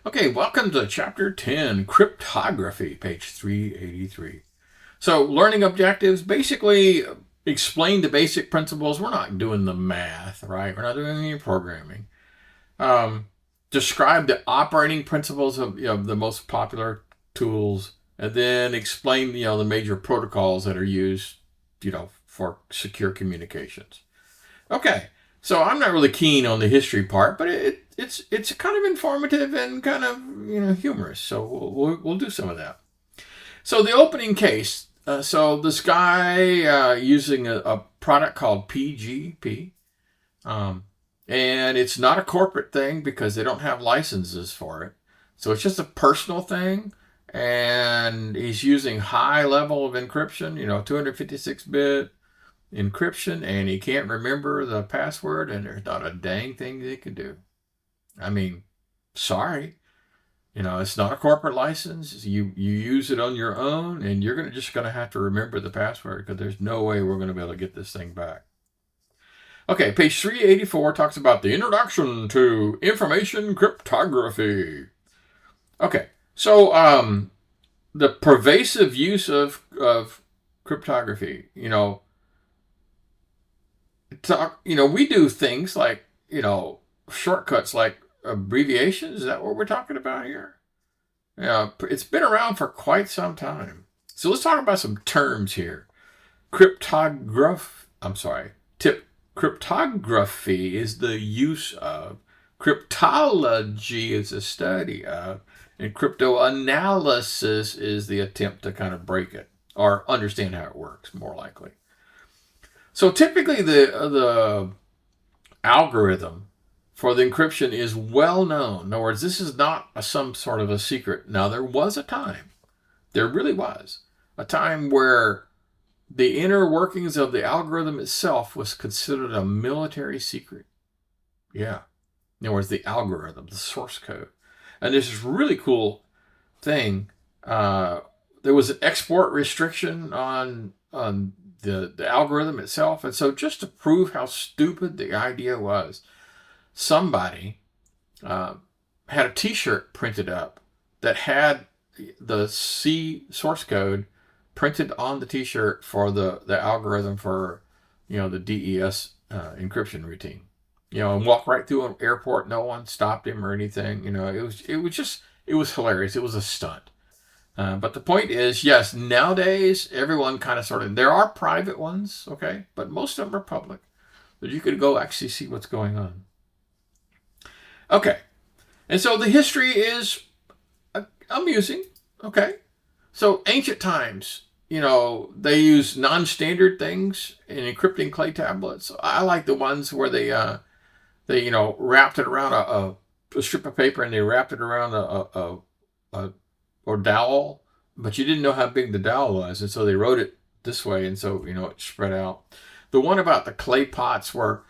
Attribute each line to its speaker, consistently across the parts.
Speaker 1: Okay, welcome to Chapter 10, Cryptography, page 383. So, learning objectives basically explain the basic principles. We're not doing the math, right? We're not doing any programming. Describe the operating principles of the most popular tools, and then explain the major protocols that are used for secure communications. Okay, so I'm not really keen on the history part, but it's kind of informative and kind of humorous. So we'll do some of that. So the opening case. So this guy using a product called PGP, and it's not a corporate thing because they don't have licenses for it. So it's just a personal thing, and he's using high level of encryption. 256-bit encryption, and he can't remember the password, and there's not a dang thing they can do. I mean, sorry. It's not a corporate license. You use it on your own, and you're just going to have to remember the password because there's no way we're going to be able to get this thing back. Okay, page 384 talks about the introduction to information cryptography. Okay, so the pervasive use of cryptography, we do things like, shortcuts like abbreviations. Is that what we're talking about here? Yeah, it's been around for quite some time. So let's talk about some terms here. Cryptography is the use of. Cryptology is the study of. And cryptoanalysis is the attempt to kind of break it or understand how it works, more likely. So typically the algorithm for the encryption is well known. In other words, this is not some sort of a secret. Now, there was a time, there really was, a time where the inner workings of the algorithm itself was considered a military secret. Yeah. In other words, the algorithm, the source code. And there's this really cool thing. There was an export restriction on the algorithm itself. And so just to prove how stupid the idea was, somebody had a t-shirt printed up that had the C source code printed on the t-shirt for the algorithm for, the DES encryption routine. And walk right through an airport. No one stopped him or anything. It was hilarious. It was a stunt. But the point is, yes, nowadays, everyone kind of there are private ones, okay? But most of them are public. But you could go actually see what's going on. Okay. And so the history is amusing, okay? So ancient times, they use non-standard things in encrypting clay tablets. I like the ones where they wrapped it around a strip of paper, and they wrapped it around a dowel, but you didn't know how big the dowel was, and so they wrote it this way, and so it spread out. The one about the clay pots where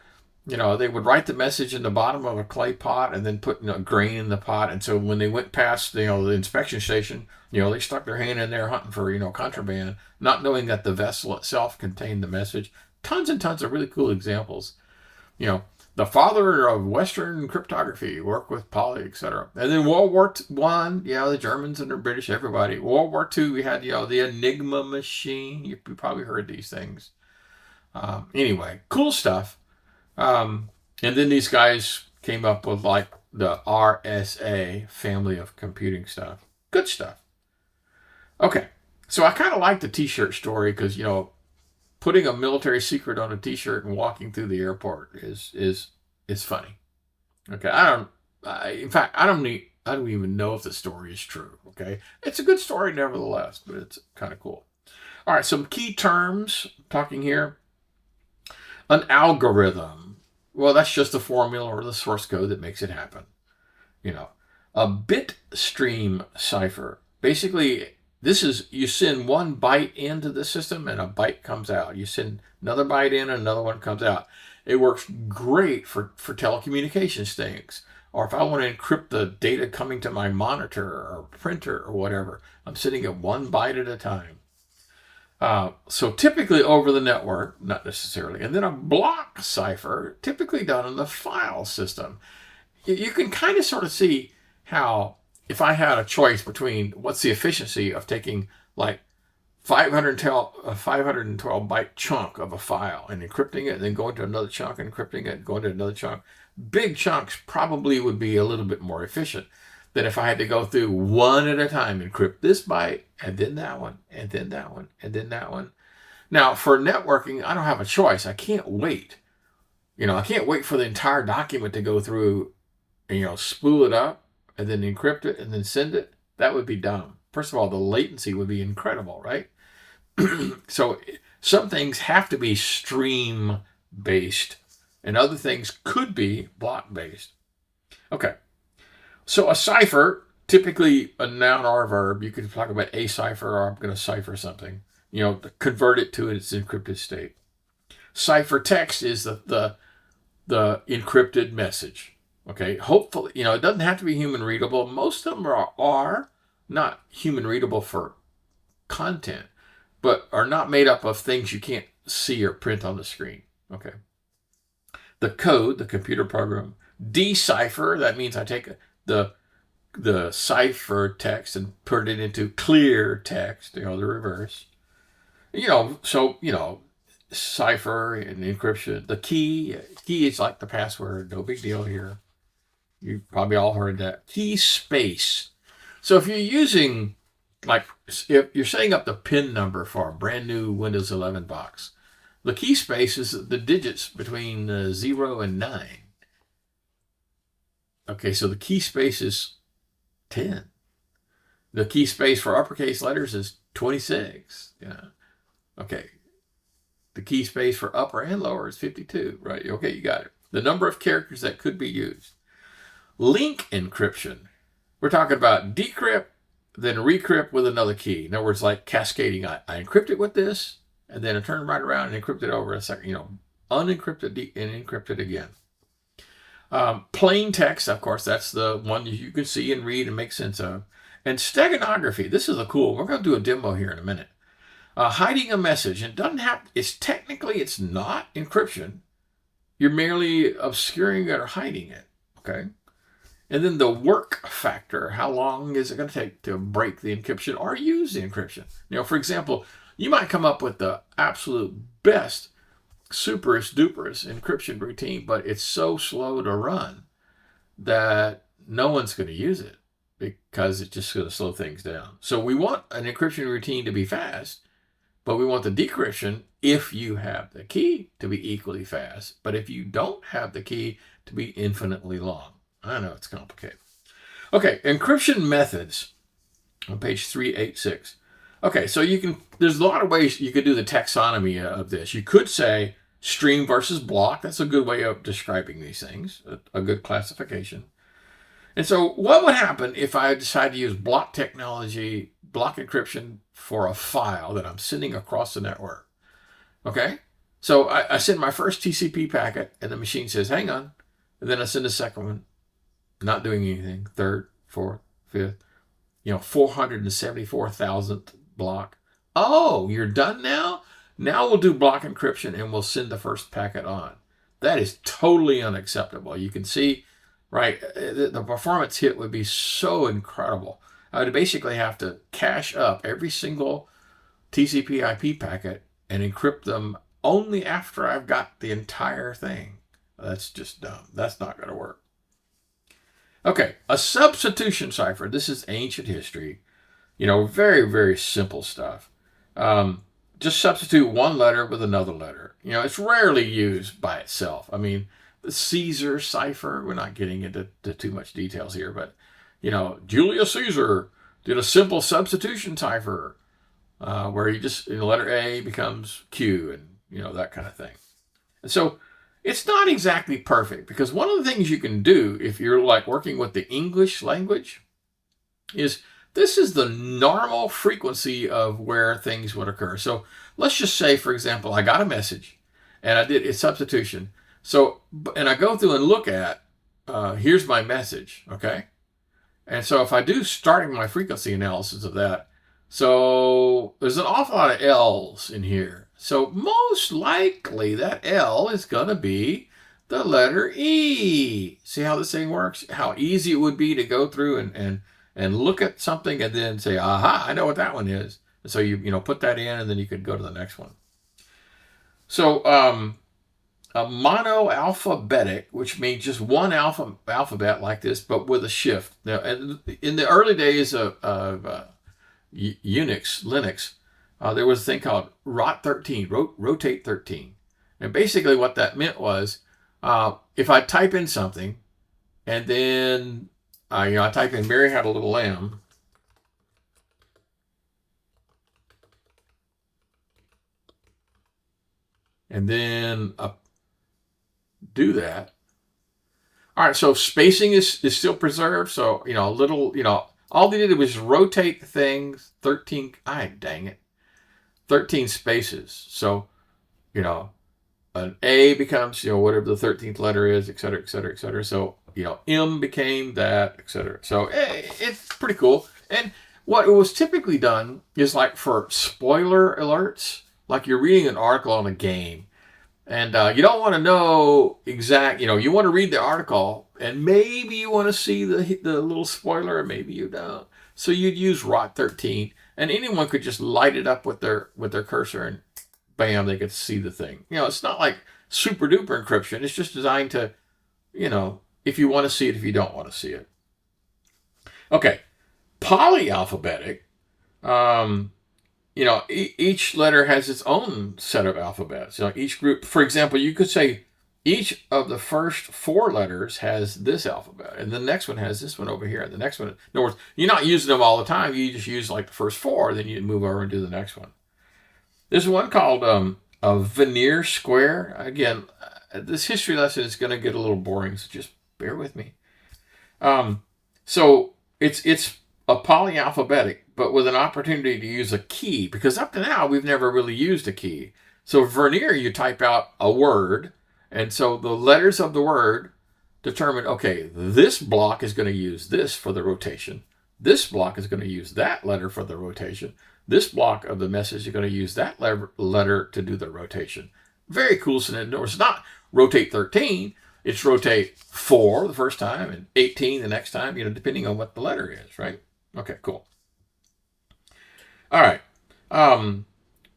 Speaker 1: they would write the message in the bottom of a clay pot and then put grain in the pot, and so when they went past the inspection station, they stuck their hand in there hunting for contraband, not knowing that the vessel itself contained the message. Tons and tons of really cool examples. The father of Western cryptography, worked with Poly, etc. And then World War I, the Germans and the British, everybody. World War II, we had, the Enigma machine. You probably heard these things. Anyway, cool stuff. And then these guys came up with like the RSA family of computing stuff. Good stuff. Okay, so I kind of like the t-shirt story because, putting a military secret on a t-shirt and walking through the airport is funny. Okay, I don't even know if the story is true. Okay, it's a good story nevertheless, but it's kind of cool. All right, some key terms talking here. An algorithm. Well, that's just the formula or the source code that makes it happen. A bit stream cipher. Basically, this is, you send one byte into the system and a byte comes out. You send another byte in and another one comes out. It works great for telecommunications things. Or if I want to encrypt the data coming to my monitor or printer or whatever, I'm sending it one byte at a time. So typically over the network, not necessarily. And then a block cipher, typically done on the file system. You can kind of sort of see how if I had a choice between what's the efficiency of taking like 512 byte chunk of a file and encrypting it, and then going to another chunk and encrypting it, going to another chunk, big chunks probably would be a little bit more efficient than if I had to go through one at a time, encrypt this byte, and then that one, and then that one, and then that one. Now, for networking, I don't have a choice. I can't wait. I can't wait for the entire document to go through and, spool it up and then encrypt it and then send it. That would be dumb. First of all, the latency would be incredible, right? So some things have to be stream-based, and other things could be block-based. Okay. So a cipher, typically a noun or a verb, you could talk about a cipher, or I'm going to cipher something, convert it to its encrypted state. Ciphertext is the encrypted message. Okay. Hopefully, it doesn't have to be human readable. Most of them are not human readable for content, but are not made up of things you can't see or print on the screen. Okay. The code, the computer program. Decipher, that means I take the cipher text and put it into clear text, the reverse. Cipher and encryption. The key is like the password, no big deal here. You've probably all heard that. Key space. So if you're using, if you're setting up the PIN number for a brand new Windows 11 box, the key space is the digits between 0 and 9. Okay, so the key space is 10. The key space for uppercase letters is 26. Yeah. Okay. The key space for upper and lower is 52, right? Okay, you got it. The number of characters that could be used. Link encryption. We're talking about decrypt, then recrypt with another key. In other words, like cascading. I encrypt it with this, and then I turn right around and encrypt it over a second. Unencrypt it and encrypt it again. Plain text, of course, that's the one you can see and read and make sense of. And steganography. This is we're going to do a demo here in a minute. Hiding a message. It doesn't have, it's not encryption. You're merely obscuring it or hiding it. Okay. And then the work factor. How long is it going to take to break the encryption or use the encryption? For example, you might come up with the absolute best superest duperest encryption routine, but it's so slow to run that no one's going to use it because it's just going to slow things down. So we want an encryption routine to be fast, but we want the decryption, if you have the key, to be equally fast. But if you don't have the key, to be infinitely long. I know it's complicated. Okay, encryption methods on page 386. Okay, so there's a lot of ways you could do the taxonomy of this. You could say stream versus block. That's a good way of describing these things, a good classification. And so what would happen if I decide to use block technology, block encryption for a file that I'm sending across the network? Okay, so I send my first TCP packet, and the machine says, hang on. And then I send a second one, not doing anything. Third, fourth, fifth, 474,000th block. Oh, you're done now? Now we'll do block encryption and we'll send the first packet on. That is totally unacceptable. You can see, right, the performance hit would be so incredible. I would basically have to cache up every single TCP IP packet and encrypt them only after I've got the entire thing. That's just dumb. That's not going to work. Okay, a substitution cipher. This is ancient history. Very, very simple stuff. Just substitute one letter with another letter. It's rarely used by itself. I mean, the Caesar cipher, we're not getting into too much details here, but, Julius Caesar did a simple substitution cipher where you just, letter A becomes Q and, that kind of thing. And so it's not exactly perfect, because one of the things you can do if you're working with the English language is this is the normal frequency of where things would occur. So let's just say, for example, I got a message and I did a substitution. So, and I go through and look at, here's my message, okay? And so if I do starting my frequency analysis of that, so there's an awful lot of L's in here. So most likely that L is going to be the letter E. See how this thing works? How easy it would be to go through and and look at something and then say, aha, I know what that one is. And so you put that in, and then you could go to the next one. So a monoalphabetic, which means just one alphabet like this, but with a shift. Now, in the early days of Unix, Linux, there was a thing called ROT13, rotate 13. And basically what that meant was, if I type in something, and then I type in Mary had a little lamb, and then do that. All right, so spacing is still preserved. So, all they did was rotate the things 13, dang it, 13 spaces. So, an A becomes, whatever the 13th letter is, et cetera, et cetera, et cetera. So, M became that, et cetera. So it's pretty cool. And what was typically done is like for spoiler alerts, like you're reading an article on a game, and you don't want to know exact, you want to read the article, and maybe you want to see the little spoiler, or maybe you don't. So you'd use ROT13, and anyone could just light it up with their cursor, and bam, they could see the thing. It's not like super duper encryption. It's just designed to, if you want to see it, if you don't want to see it. Okay, polyalphabetic. Each letter has its own set of alphabets. Each group, for example, you could say each of the first 4 letters has this alphabet, and the next one has this one over here, and the next one. In other words, you're not using them all the time. You just use like the first 4, then you move over and do the next one. There's one called a veneer square. Again, this history lesson is going to get a little boring, so just bear with me. So it's a polyalphabetic, but with an opportunity to use a key, because up to now we've never really used a key. So veneer, you type out a word, and so the letters of the word determine, okay, this block is going to use this for the rotation. This block is going to use that letter for the rotation. This block of the message is going to use that letter to do the rotation. Very cool. So it's not rotate 13. It's rotate 4 the first time and 18 the next time, depending on what the letter is, right? Okay, cool. All right.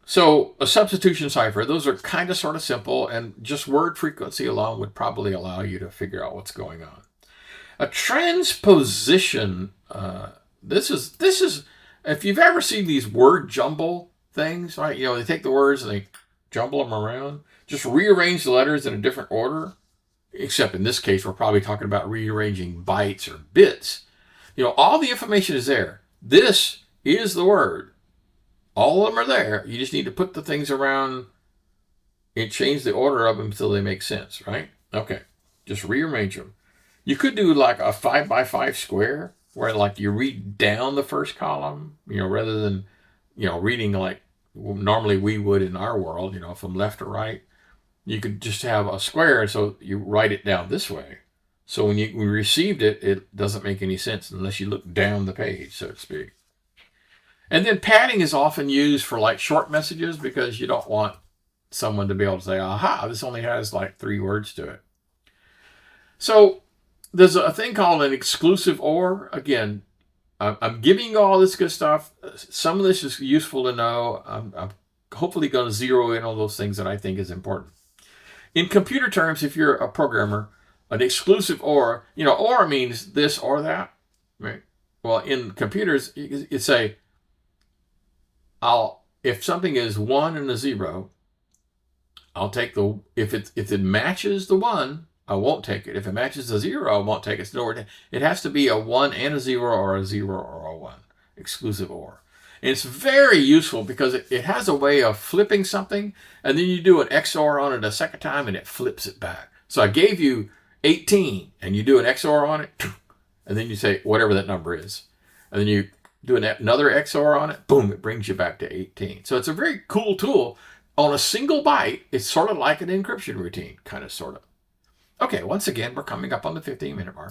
Speaker 1: So a substitution cipher, those are kind of sort of simple, and just word frequency alone would probably allow you to figure out what's going on. A transposition, this is, if you've ever seen these word jumble things, right? They take the words and they jumble them around, just rearrange the letters in a different order, except in this case, we're probably talking about rearranging bytes or bits. All the information is there. This is the word. All of them are there. You just need to put the things around and change the order of them until they make sense, right? Okay, just rearrange them. You could do like a 5x5 square where like you read down the first column, rather than, reading like normally we would in our world, from left to right. You could just have a square, so you write it down this way. So when you received it, it doesn't make any sense unless you look down the page, so to speak. And then padding is often used for like short messages, because you don't want someone to be able to say, aha, this only has like 3 words to it. So there's a thing called an exclusive OR. Again, I'm giving you all this good stuff. Some of this is useful to know. I'm hopefully going to zero in on those things that I think is important. In computer terms, if you're a programmer, an exclusive OR, OR means this or that, right? Well, in computers, you say, if something is 1 and a 0, I'll take if it matches the 1, I won't take it. If it matches the 0, I won't take it. So it has to be a 1 and a 0, or a 0 or a 1, exclusive OR. And it's very useful because it has a way of flipping something, and then you do an XOR on it a second time, and it flips it back. So I gave you 18, and you do an XOR on it, and then you say whatever that number is. And then you do another XOR on it, boom, it brings you back to 18. So it's a very cool tool. On a single byte, it's sort of like an encryption routine, kind of, sort of. Okay, once again, we're coming up on the 15-minute mark.